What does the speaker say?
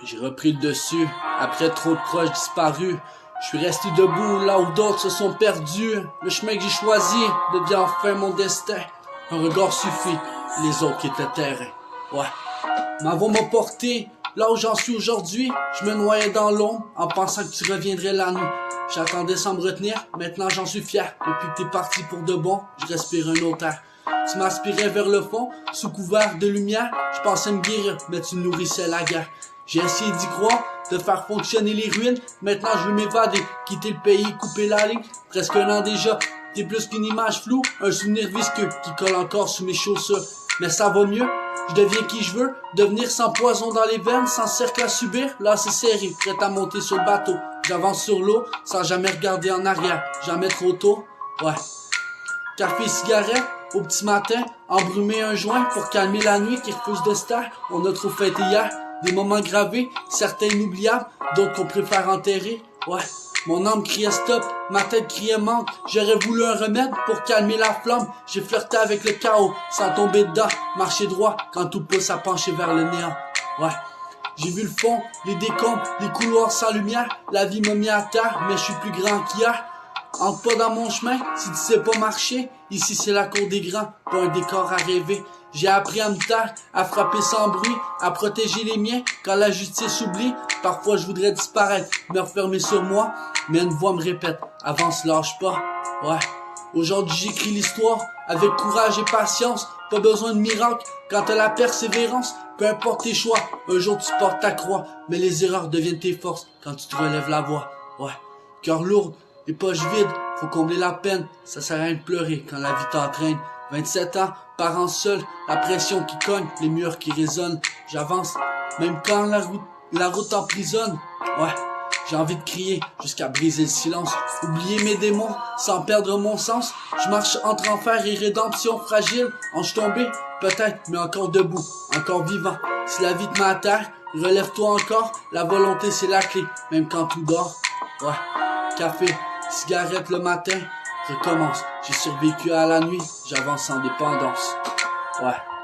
J'ai repris le dessus, après trop de proches disparus. Je suis resté debout là où d'autres se sont perdus. Le chemin que j'ai choisi devient enfin mon destin. Un regard suffit, les autres qui étaient terrain. Ouais, ma voix m'a porté là où j'en suis aujourd'hui. Je me noyais dans l'ombre en pensant que tu reviendrais la nuit. J'attendais sans me retenir, maintenant j'en suis fier. Depuis que t'es parti pour de bon, je respire un autre air. Tu m'aspirais vers le fond, sous couvert de lumière. Je pensais me guérir, mais tu nourrissais la guerre. J'ai essayé d'y croire, de faire fonctionner les ruines. Maintenant je veux m'évader, quitter le pays, couper la ligne. Presque un an déjà, t'es plus qu'une image floue, un souvenir visqueux qui colle encore sous mes chaussures. Mais ça va mieux, je deviens qui je veux, devenir sans poison dans les veines, sans cercle à subir. Là c'est serré, prêt à monter sur le bateau. J'avance sur l'eau, sans jamais regarder en arrière, jamais trop tôt. Ouais. Café, cigarette, au petit matin, embrumer un joint pour calmer la nuit qui refuse de se taire. On a trop fêté hier, des moments gravés, certains inoubliables, d'autres qu'on préfère enterrer. Ouais, mon âme criait stop, ma tête criait manque. J'aurais voulu un remède pour calmer la flamme. J'ai flirté avec le chaos, sans tomber dedans, marcher droit quand tout pousse à pencher vers le néant. Ouais. J'ai vu le fond, les décombres, les couloirs sans lumière. La vie m'a mis à terre, mais je suis plus grand qu'hier. Entre pas dans mon chemin si tu sais pas marcher. Ici c'est la cour des grands, pas un décor à rêver. J'ai appris à me taire, à frapper sans bruit, à protéger les miens quand la justice oublie. Parfois je voudrais disparaître, me refermer sur moi, mais une voix me répète, avance, lâche pas. Ouais, aujourd'hui j'écris l'histoire avec courage et patience. Pas besoin de miracle quand t'as la persévérance. Peu importe tes choix, un jour tu portes ta croix. Mais les erreurs deviennent tes forces quand tu te relèves la voix. Ouais, cœur lourd, les poches vides, faut combler la peine. Ça sert à rien de pleurer quand la vie t'entraîne. 27 ans, parents seuls, la pression qui cogne, les murs qui résonnent. J'avance, même quand la route emprisonne. Ouais, j'ai envie de crier jusqu'à briser le silence. Oublier mes démons sans perdre mon sens. Je marche entre enfer et rédemption fragile. Ange tombé, peut-être, mais encore debout, encore vivant. Si la vie te met à terre, relève-toi encore. La volonté c'est la clé, même quand tout dort. Ouais, café, cigarette le matin, recommence. J'ai survécu à la nuit, j'avance sans dépendance. Ouais.